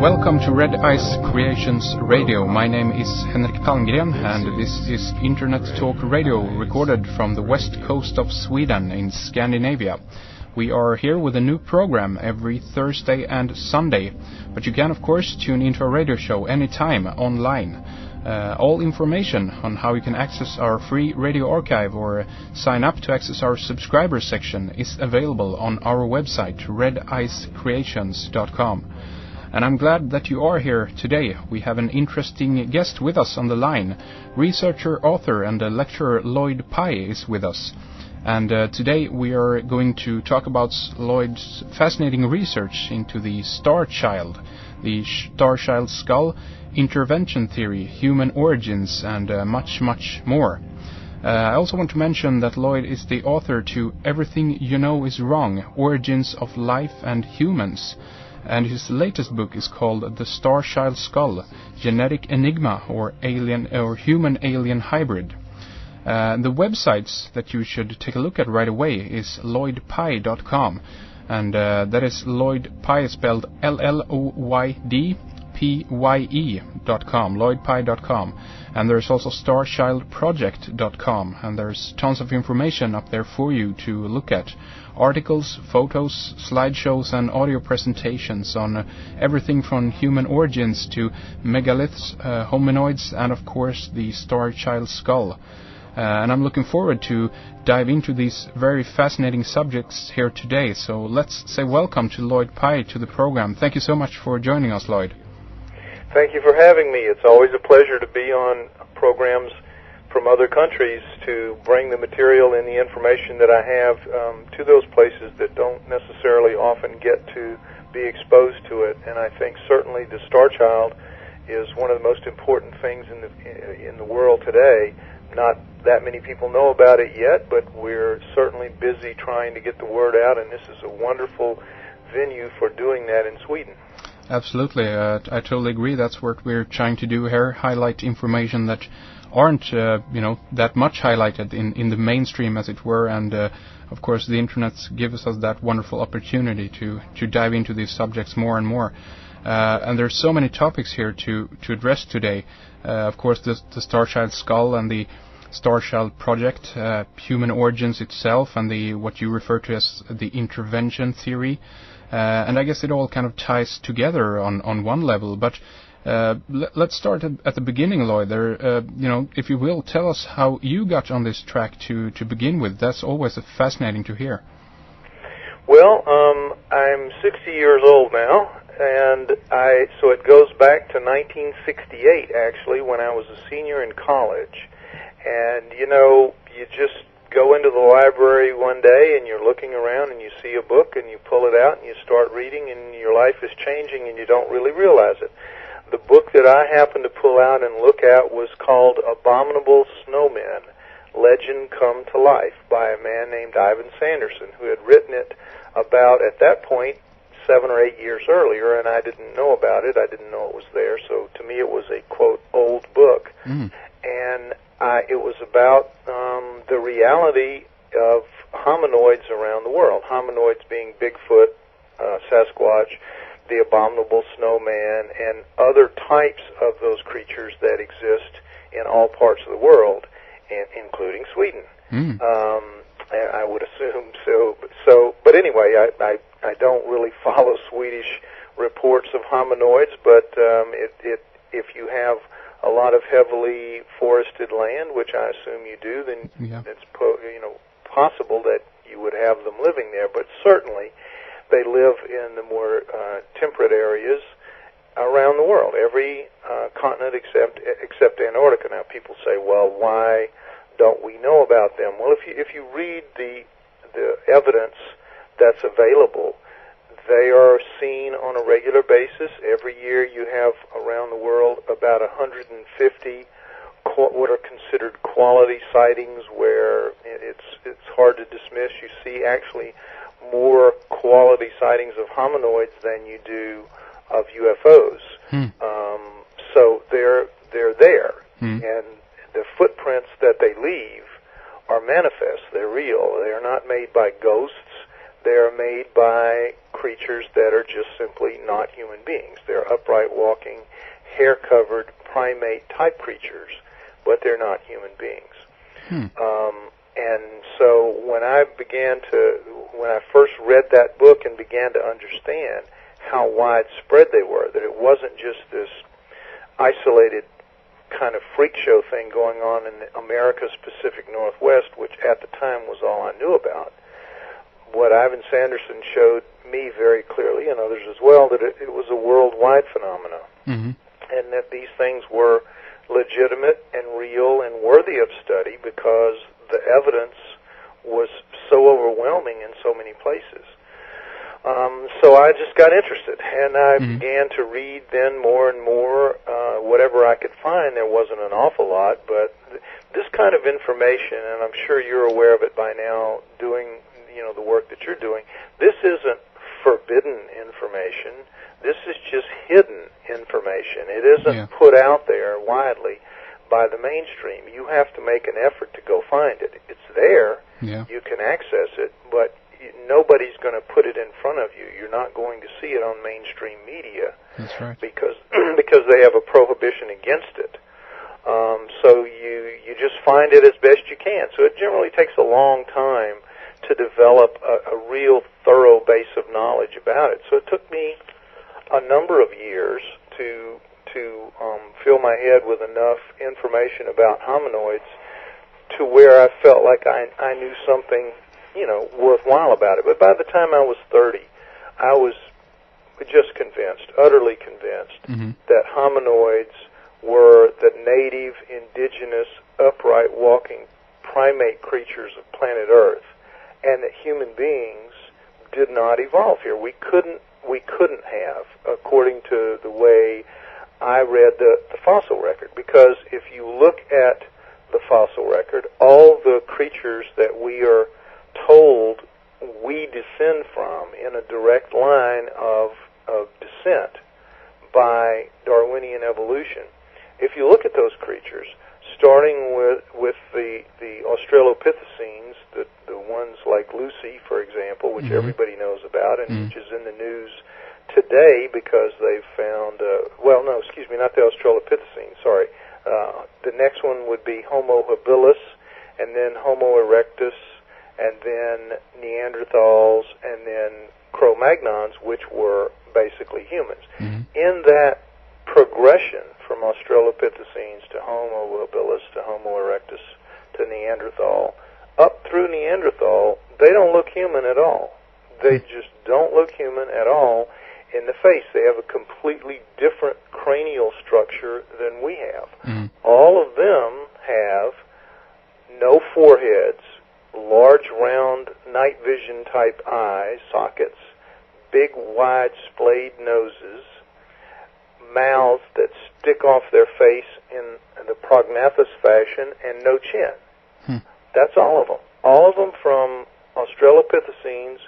Welcome to Red Ice Creations Radio. My name is Henrik Palmgren and this is Internet Talk Radio recorded from the west coast of Sweden in Scandinavia. We are here with a new program every Thursday and Sunday, but you can of course tune into our radio show anytime online. All information on how you can access our free radio archive or sign up to access our subscriber section is available on our website redicecreations.com. And I'm glad that you are here today. We have an interesting guest with us on the line. Researcher, author and lecturer Lloyd Pye is with us. And today we are going to talk about Lloyd's fascinating research into the star child skull, intervention theory, human origins, and much, much more. I also want to mention that Lloyd is the author to Everything You Know Is Wrong, Origins of Life and Humans. And his latest book is called The Star Child Skull, Genetic Enigma or Human-Alien Hybrid. The websites that you should take a look at right away is lloydpye.com, and that is Lloyd Pye spelled LLOYDPYE.com, lloydpye.com. And there's also starchildproject.com, and there's tons of information up there for you to look at. Articles, photos, slideshows and audio presentations on everything from human origins to megaliths, hominoids, and of course the star child skull. And I'm looking forward to dive into these very fascinating subjects here today. So let's say welcome to Lloyd Pye to the program. Thank you so much for joining us, Lloyd. Thank you for having me. It's always a pleasure to be on programs from other countries to bring the material and the information that I have to those places that don't necessarily often get to be exposed to it. And I think certainly the star child is one of the most important things in the world today. Not that many people know about it yet, but we're certainly busy trying to get the word out, and this is a wonderful venue for doing that in Sweden. Absolutely. I totally agree. That's what we're trying to do here, highlight information that aren't, that much highlighted in the mainstream, as it were, and of course the Internet gives us that wonderful opportunity to dive into these subjects more and more. And there's so many topics here to address today. Of course, the Star Child Skull and the Star Child Project, human origins itself, and what you refer to as the intervention theory. And I guess it all kind of ties together on one level. But let's start at the beginning, Lloyd. If you will, tell us how you got on this track to begin with. That's always fascinating to hear. Well, I'm 60 years old now, and so it goes back to 1968, actually, when I was a senior in college. And, you just go into the library one day and you're looking around and you see a book and you pull it out and you start reading and your life is changing and you don't really realize it. The book that I happened to pull out and look at was called Abominable Snowmen, Legend Come to Life, by a man named Ivan Sanderson, who had written it about, at that point, 7 or 8 years earlier, and I didn't know about it. I didn't know it was there, so to me it was a, quote, old book. And it was about the reality of hominoids around the world, hominoids being Bigfoot, Sasquatch, the abominable snowman, and other types of those creatures that exist in all parts of the world, including Sweden. I would assume so. But anyway, I don't really follow Swedish reports of hominoids, but if you have a lot of heavily forested land, which I assume you do, then it's possible that you would have them living there. But certainly, they live in the more temperate areas around the world, every continent except Antarctica. Now, people say, well, why don't we know about them? Well, if you read the evidence that's available, they are seen on a regular basis. Every year you have around the world about 150 what are considered quality sightings where it's hard to dismiss. You see actually more quality sightings of hominoids than you do of UFOs. So they're there, and the footprints that they leave are manifest. They're real. They are not made by ghosts. They are made by creatures that are just simply not human beings. They're upright walking, hair-covered primate-type creatures, but they're not human beings. And so when I first read that book and began to understand how widespread they were, that it wasn't just this isolated kind of freak show thing going on in America's Pacific Northwest, which at the time was all I knew about, what Ivan Sanderson showed me very clearly, and others as well, that it was a worldwide phenomenon, and that these things were legitimate and real and worthy of study because the evidence was so overwhelming in so many places. So I just got interested, and I began to read then more and more whatever I could find. There wasn't an awful lot, but this kind of information, and I'm sure you're aware of it by now, doing the work that you're doing, this isn't forbidden information. This is just hidden information. It isn't put out there widely by the mainstream. You have to make an effort to go find it. It's there. You can access it, but nobody's going to put it in front of you. You're not going to see it on mainstream media. That's right. Because they have a prohibition against it. So you just find it as best you can. So it generally takes a long time to develop a real thorough base of knowledge about it. So it took me a number of years to fill my head with enough information about hominoids to where I felt like I knew something, worthwhile about it. But by the time I was 30, I was just convinced, utterly convinced, that hominoids were the native, indigenous, upright walking primate creatures of planet Earth, and that human beings did not evolve here. We couldn't have, according to the way I read the fossil record, because if you look at the fossil record, all the creatures that we are told we descend from in a direct line of descent by Darwinian evolution, if you look at those creatures, starting with the Australopithecines, the ones like Lucy, for example, which everybody knows about and which is in the news today because they've found, not the Australopithecines, sorry. The next one would be Homo habilis, and then Homo erectus, and then Neanderthals, and then Cro-Magnons, which were basically humans. In that progression from Australopithecines to Homo habilis to Homo erectus to Neanderthal, up through Neanderthal, they don't look human at all. They just don't look human at all in the face. They have a completely different cranial structure than we have. All of them have no foreheads, large round night vision type eye sockets, big wide splayed noses, mouths that stick off their face in the prognathous fashion, and no chin. That's all of them. All of them from Australopithecines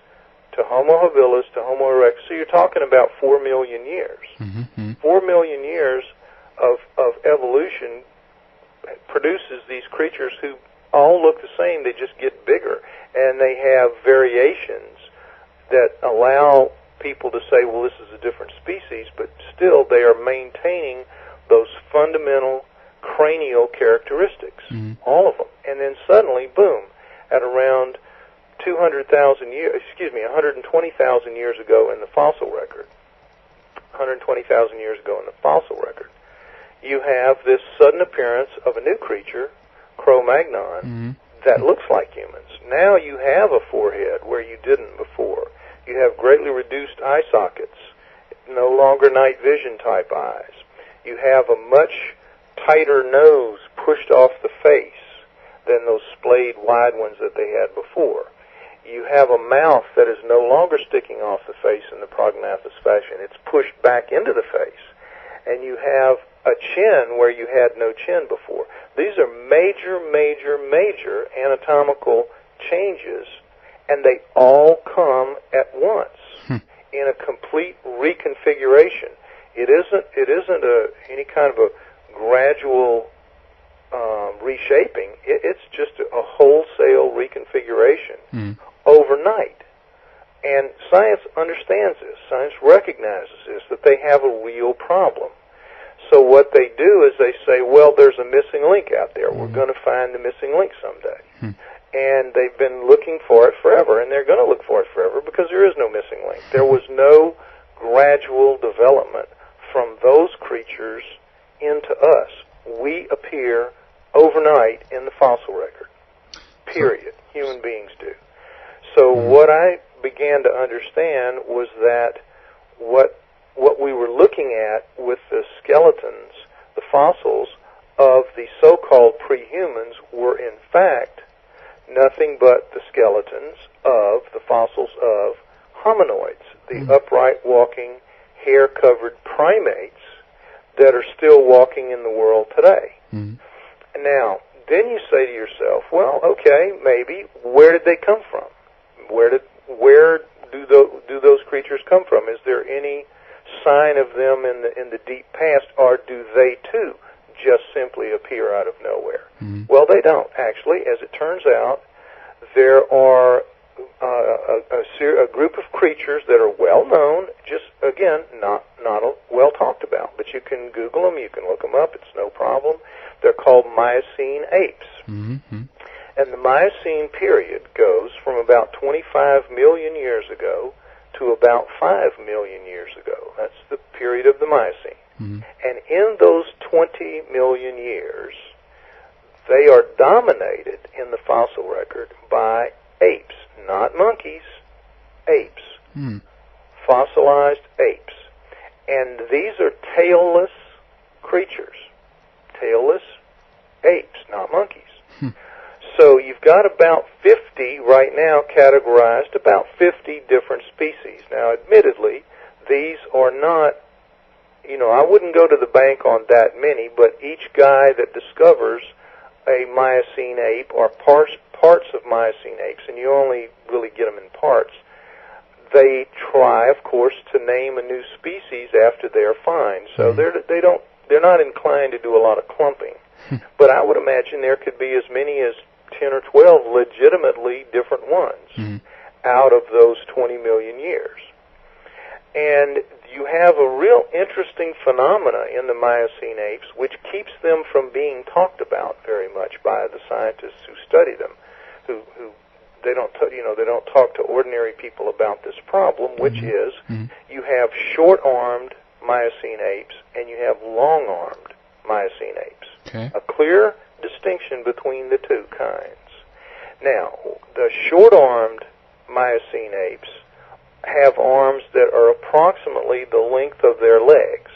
to Homo habilis to Homo erectus. So you're talking about 4 million years. 4 million years of evolution produces these creatures who all look the same. They just get bigger, and they have variations that allow people to say, well, this is a different species, but still they are maintaining those fundamental cranial characteristics, all of them. And then suddenly, boom, at around 120,000 years ago in the fossil record, 120,000 years ago in the fossil record, you have this sudden appearance of a new creature, Cro-Magnon, that looks like humans. Now you have a forehead where you didn't before. You have greatly reduced eye sockets, no longer night vision type eyes. You have a much tighter nose pushed off the face than those splayed wide ones that they had before. You have a mouth that is no longer sticking off the face in the prognathous fashion. It's pushed back into the face. And you have a chin where you had no chin before. These are major, major, major anatomical changes, and they all come at once in a complete reconfiguration. It isn't any kind of a gradual reshaping. It's just a wholesale reconfiguration overnight. And science understands this. Science recognizes this, that they have a real problem. So what they do is they say, well, there's a missing link out there. We're going to find the missing link someday. And they've been looking for it forever, and they're going to look for it forever because there is no missing link. There was no gradual development from those creatures into us. We appear overnight in the fossil record, period. Human beings do. So what I began to understand was that what we were looking at with the skeletons, the fossils of the so-called pre-humans, were in fact nothing but the skeletons of the fossils of hominoids, the upright walking, hair-covered primates that are still walking in the world today. Now, then you say to yourself, well, okay, maybe, where did they come from? Where do those creatures come from? Is there any sign of them in the deep past, or do they too just simply appear out of nowhere? Well, they don't, actually. As it turns out, there are a group of creatures that are well known, just, again, not well talked about. But you can Google them, you can look them up, it's no problem. They're called Miocene apes. And the Miocene period goes from about 25 million years ago to about 5 million years ago. That's the period of the Miocene. And in those 20 million years, they are dominated in the fossil record by apes, not monkeys, apes, fossilized apes. And these are tailless creatures, tailless apes, not monkeys. So you've got about 50 right now categorized, about 50 different species. Now, admittedly, these are not, I wouldn't go to the bank on that many, but each guy that discovers a Miocene ape or parts of Miocene apes, and you only really get them in parts, they try, of course, to name a new species after their find. So they're not inclined to do a lot of clumping. But I would imagine there could be as many as 10 or 12 legitimately different ones out of those 20 million years. And you have a real interesting phenomena in the Miocene apes which keeps them from being talked about very much by the scientists who study them, who they don't talk to ordinary people about this problem, which is you have short-armed Miocene apes and you have long-armed Miocene apes. A clear distinction between the two kinds. Now, the short-armed Miocene apes have arms that are approximately the length of their legs.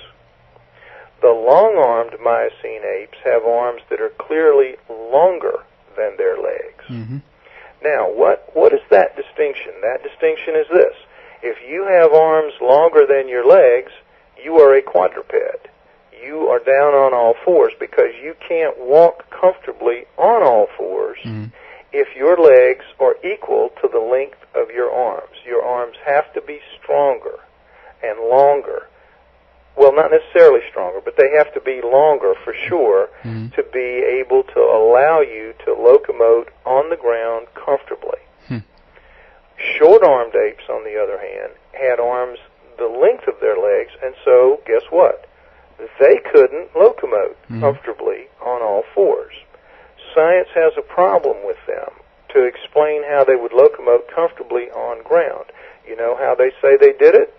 The long-armed Miocene apes have arms that are clearly longer than their legs. Now, what is that distinction? That distinction is this. If you have arms longer than your legs, you are a quadruped. You are down on all fours because you can't walk comfortably on all fours if your legs are equal to the length of your arms. Your arms have to be stronger and longer. Well, not necessarily stronger, but they have to be longer for sure to be able to allow you to locomote on the ground comfortably. Short-armed apes, on the other hand, had arms the length of their legs, and so, guess what? They couldn't locomote comfortably on all fours. Science has a problem with them to explain how they would locomote comfortably on ground. You know how they say they did it?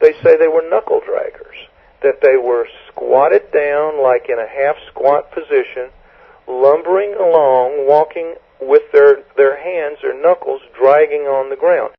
They say they were knuckle draggers, that they were squatted down like in a half-squat position, lumbering along, walking with their hands or knuckles dragging on the ground.